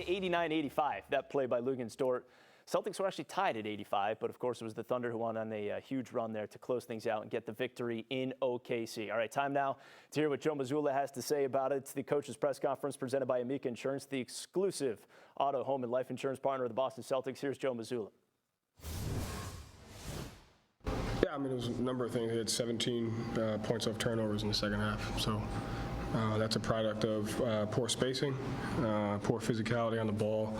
89-85, that play by Lugan-Stort. Celtics were actually tied at 85, but of course it was the Thunder who went on a huge run there to close things out and get the victory in OKC. All right, time now to hear what Joe Mazzulla has to say about it. It's the coach's press conference presented by Amica Insurance, the exclusive auto, home, and life insurance partner of the Boston Celtics. Here's Joe Mazzulla. Yeah, I mean, it was a number of things. He had 17 points off turnovers in the second half, so that's a product of poor spacing, poor physicality on the ball,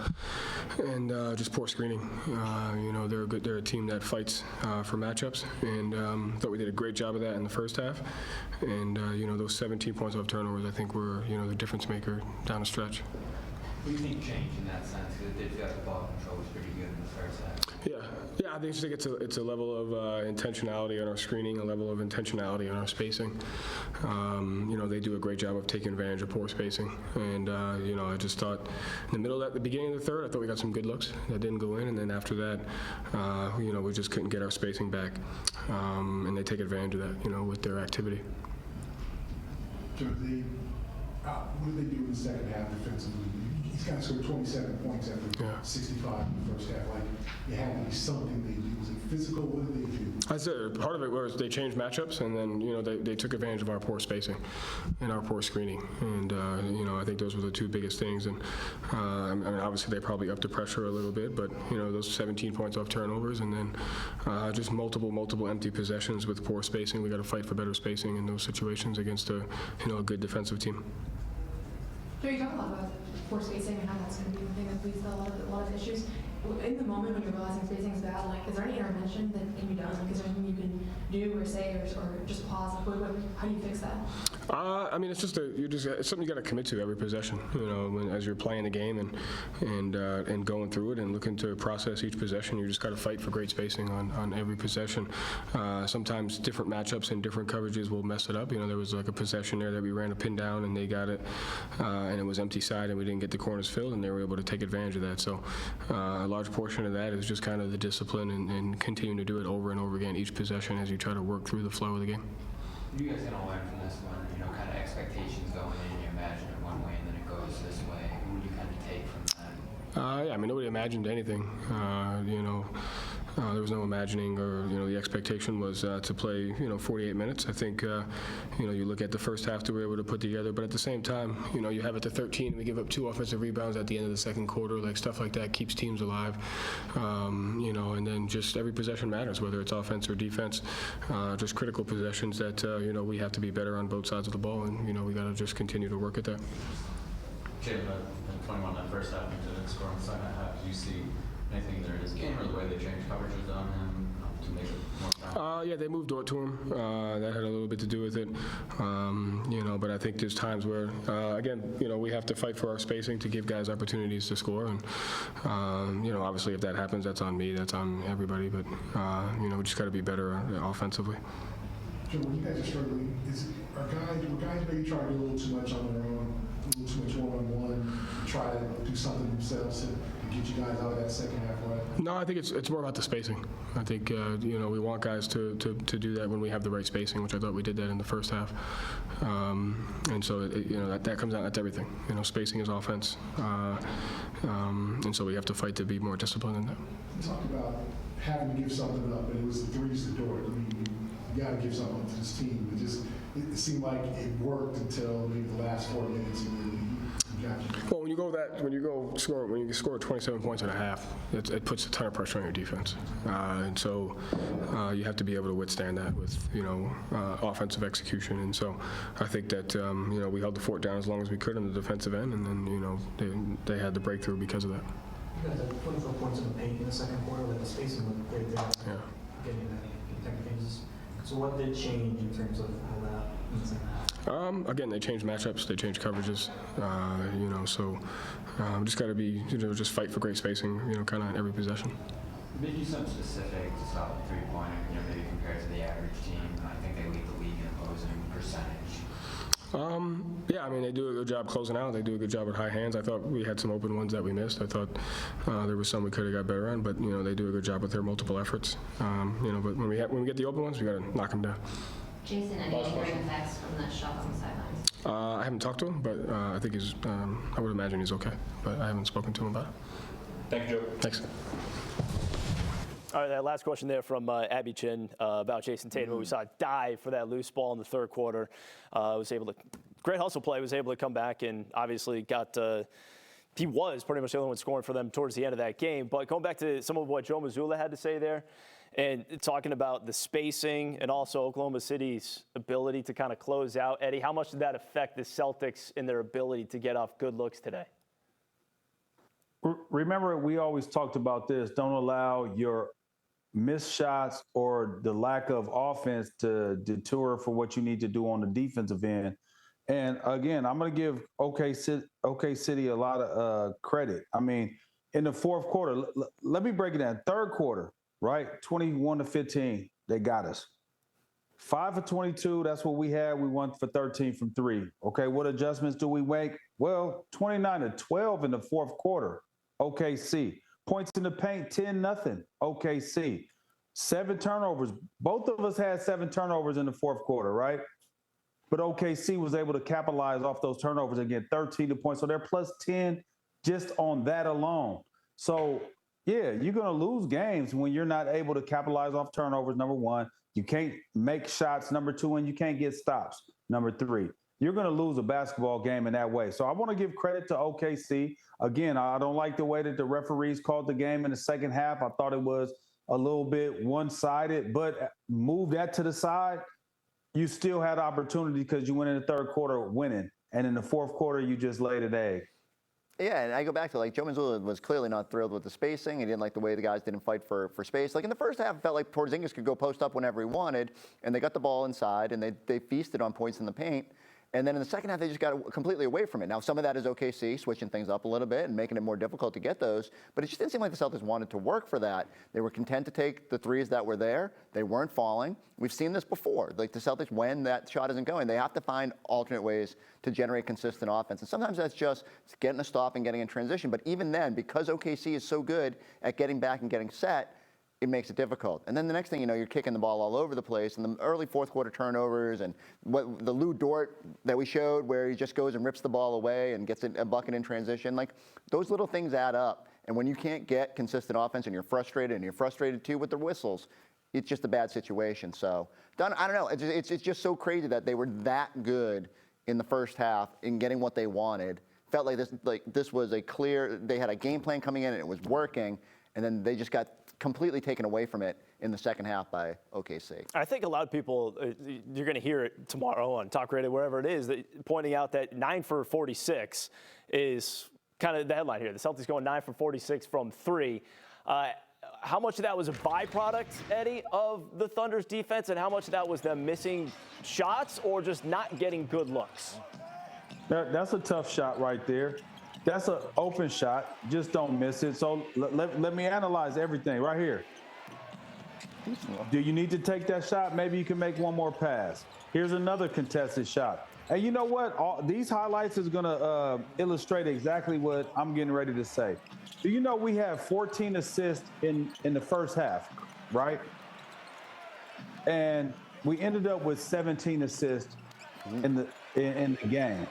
and just poor screening. They're a team that fights for matchups, and thought we did a great job of that in the first half. And those 17 points off turnovers, I think, were the difference maker down the stretch. What do you think changed in that sense? Because it did feel like the ball control was pretty good in the first half. Yeah, I think it's a level of intentionality on our screening, a level of intentionality on our spacing. They do a great job of taking advantage of poor spacing, and I just thought in the middle of the beginning of the third, I thought we got some good looks that didn't go in, and then after that, we just couldn't get our spacing back, and they take advantage of that, with their activity. So what did they do in the second half defensively? These guys scored 27 points after 65 in the first half. Like, it had to be something they did. Was it physical? What did they do? I said part of it was they changed matchups, and then they took advantage of our poor spacing and our poor screening, and I think those were the two biggest things. And I mean, obviously they probably upped the pressure a little bit, but those 17 points off turnovers, and then just multiple empty possessions with poor spacing. We got to fight for better spacing in those situations against a good defensive team. Joe, you talk a lot about poor spacing and how that's going to be the thing that leads to a lot of issues. In the moment when you're realizing spacing is bad, is there any intervention that can be done? Is there anything you can do or say or just pause? How do you fix that? I mean, it's it's something you got to commit to every possession. As you're playing the game and going through it and looking to process each possession, you just got to fight for great spacing on every possession. Sometimes different matchups and different coverages will mess it up. There was like a possession there that we ran a pin down and they got it, and it was empty side and we didn't get the corners filled, and they were able to take advantage of that. So a large portion of that is just kind of the discipline and continuing to do it over and over again each possession as you try to work through the flow of the game. You guys going to learn from this one, kind of expectations going in, you imagine it one way and then it goes this way. What do you kind of take from that? Yeah, I mean, nobody imagined anything. There was no imagining, or the expectation was to play 48 minutes. I think you look at the first half that we were able to put together, but at the same time you have it to 13 and we give up 2 offensive rebounds at the end of the second quarter. Like, stuff like that keeps teams alive. And then just every possession matters, whether it's offense or defense. Just critical possessions that we have to be better on both sides of the ball, and we got to just continue to work at that. Jay, been 21 that first half into the score in the second half. Do you see anything either in his game or the way they changed coverages on him to make it more powerful? Yeah, they moved to him. That had a little bit to do with it. But I think there's times where, again, we have to fight for our spacing to give guys opportunities to score. And, obviously if that happens, that's on me, that's on everybody. But, we just got to be better offensively. Joe, when you guys are struggling, are guys maybe trying to do a little too much on their own, a little too much one-on-one, try to do something themselves to get you guys out of that second half, right? No, I think it's more about the spacing. I think we want guys to do that when we have the right spacing, which I thought we did that in the first half. And so that comes out. That's everything. Spacing is offense, and so we have to fight to be more disciplined in that. You talked about having to give something up, and it was the threes to do it. I mean, you got to give something up to this team. It seemed like it worked until maybe the last 4 minutes. Well, when you score 27 points and a half, it puts a ton of pressure on your defense, and so you have to be able to withstand that with offensive execution. And so I think that we held the fort down as long as we could on the defensive end, and then they had the breakthrough because of that. You guys had 24 points in the paint in the second quarter. The spacing looked great there. Yeah. Getting that. So what did change in terms of how that in the second half? Again, they changed matchups, they changed coverages, so just got to be, just fight for great spacing, kind of on every possession. Did you something specific to stop the three-pointer, maybe compared to the average team? I think they lead the league in opposing percentage. Yeah, I mean, they do a good job closing out. They do a good job with high hands. I thought we had some open ones that we missed. I thought there was some we could have got better on, but they do a good job with their multiple efforts. But when we get the open ones, we got to knock them down. Jason, any lingering effects from that shot on the sidelines? I haven't talked to him, but I think he's. I would imagine he's okay, but I haven't spoken to him about it. Thank you, Joe. Thanks. All right, that last question there from Abby Chin about Jason Tatum, who we saw dive for that loose ball in the third quarter. Was able to, great hustle play, was able to come back and obviously got, he was pretty much the only one scoring for them towards the end of that game. But going back to some of what Joe Mazzulla had to say there, and talking about the spacing and also Oklahoma City's ability to kind of close out. Eddie, how much did that affect the Celtics in their ability to get off good looks today? Remember, we always talked about this. Don't allow your missed shots or the lack of offense to detour for what you need to do on the defensive end. And again, I'm going to give OK City a lot of credit. I mean, in the fourth quarter, let me break it down. Third quarter, right? 21-15, they got us. 5 for 22, that's what we had. We won for 13 from 3. Okay, what adjustments do we make? Well, 29-12 in the fourth quarter, OKC. Points in the paint, 10-0, OKC. 7 turnovers. Both of us had 7 turnovers in the fourth quarter, right? But OKC was able to capitalize off those turnovers and get 13 points. So they're plus 10 just on that alone. So, yeah, you're going to lose games when you're not able to capitalize off turnovers, number one. You can't make shots, number two, and you can't get stops, number three. You're going to lose a basketball game in that way. So I want to give credit to OKC. Again, I don't like the way that the referees called the game in the second half. I thought it was a little bit one-sided, but move that to the side. You still had opportunity because you went in the third quarter winning. And in the fourth quarter, you just laid an egg. Yeah, and I go back to, like, Joe Mazzulla was clearly not thrilled with the spacing. He didn't like the way the guys didn't fight for space. Like, in the first half, it felt like Porzingis could go post up whenever he wanted, and they got the ball inside, and they feasted on points in the paint. And then in the second half, they just got completely away from it. Now, some of that is OKC switching things up a little bit and making it more difficult to get those. But it just didn't seem like the Celtics wanted to work for that. They were content to take the threes that were there. They weren't falling. We've seen this before. Like, the Celtics, when that shot isn't going, they have to find alternate ways to generate consistent offense. And sometimes that's just getting a stop and getting in transition. But even then, because OKC is so good at getting back and getting set, it makes it difficult. And then the next thing you know, you're kicking the ball all over the place. And the early fourth quarter turnovers and what the Lou Dort that we showed where he just goes and rips the ball away and gets a bucket in transition, like, those little things add up. And when you can't get consistent offense and you're frustrated too with the whistles, it's just a bad situation. So, I don't know. It's just so crazy that they were that good in the first half in getting what they wanted. Felt like this was a clear, they had a game plan coming in and it was working. And then they just got completely taken away from it in the second half by OKC. I think a lot of people, you're going to hear it tomorrow on Talk Radio, wherever it is, pointing out that 9 for 46 is kind of the headline here. The Celtics going 9 for 46 from 3. How much of that was a byproduct, Eddie, of the Thunder's defense, and how much of that was them missing shots or just not getting good looks? That's a tough shot right there. That's an open shot. Just don't miss it. So let me analyze everything right here. Do you need to take that shot? Maybe you can make one more pass. Here's another contested shot. And you know what? These highlights is going to illustrate exactly what I'm getting ready to say. Do you know we have 14 assists in the first half, right? And we ended up with 17 assists in the game,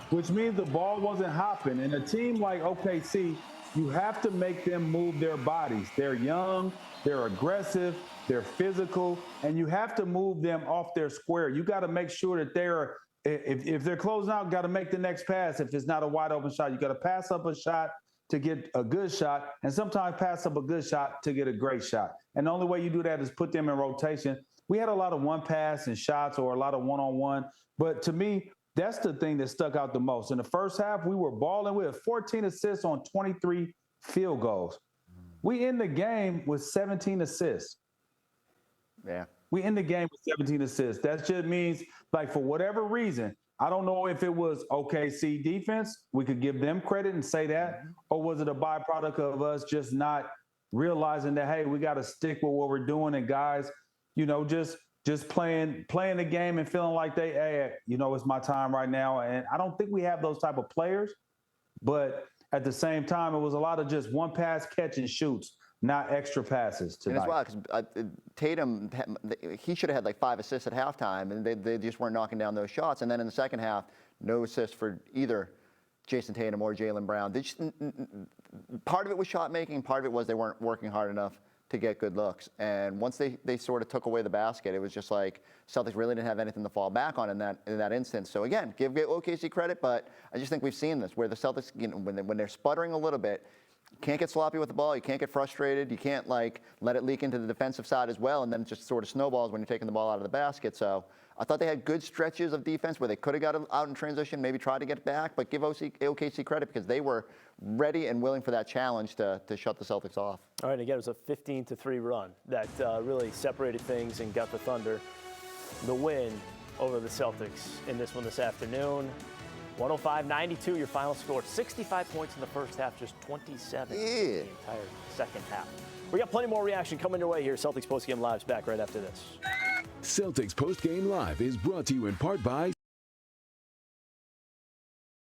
which means the ball wasn't hopping. And a team like OKC, you have to make them move their bodies. They're young, they're aggressive, they're physical, and you have to move them off their square. You got to make sure that if they're closing out, got to make the next pass. If it's not a wide open shot, you got to pass up a shot to get a good shot, and sometimes pass up a good shot to get a great shot. And the only way you do that is put them in rotation. We had a lot of one pass and shots or a lot of one-on-one, but to me, that's the thing that stuck out the most. In the first half, we were balling. We had 14 assists on 23 field goals. We end the game with 17 assists. Yeah. We end the game with 17 assists. That just means, like, for whatever reason, I don't know if it was OKC defense. We could give them credit and say that. Or was it a byproduct of us just not realizing that, hey, we got to stick with what we're doing, and guys, just playing the game and feeling like hey, it's my time right now. And I don't think we have those type of players, but at the same time, it was a lot of just one pass, catch, and shoots. not extra passes And tonight. as well, because Tatum, he should have had like 5 assists at halftime, and they just weren't knocking down those shots. And then in the second half, no assists for either Jason Tatum or Jaylen Brown. They just, part of it was shot making, part of it was they weren't working hard enough to get good looks. And once they sort of took away the basket, it was just like Celtics really didn't have anything to fall back on in that instance. So again, give OKC credit, but I just think we've seen this where the Celtics, when they're sputtering a little bit, you can't get sloppy with the ball. You can't get frustrated. You can't like let it leak into the defensive side as well, and then it just sort of snowballs when you're taking the ball out of the basket. So I thought they had good stretches of defense where they could have got out in transition, maybe tried to get back, but give OKC credit because they were ready and willing for that challenge to shut the Celtics off. All right, again, it was a 15-3 run that really separated things and got the Thunder the win over the Celtics in this one this afternoon. 105-92, your final score. 65 points in the first half, just 27 in the entire second half. We got plenty more reaction coming your way here. Celtics Postgame Live's back right after this. Celtics Postgame Live is brought to you in part by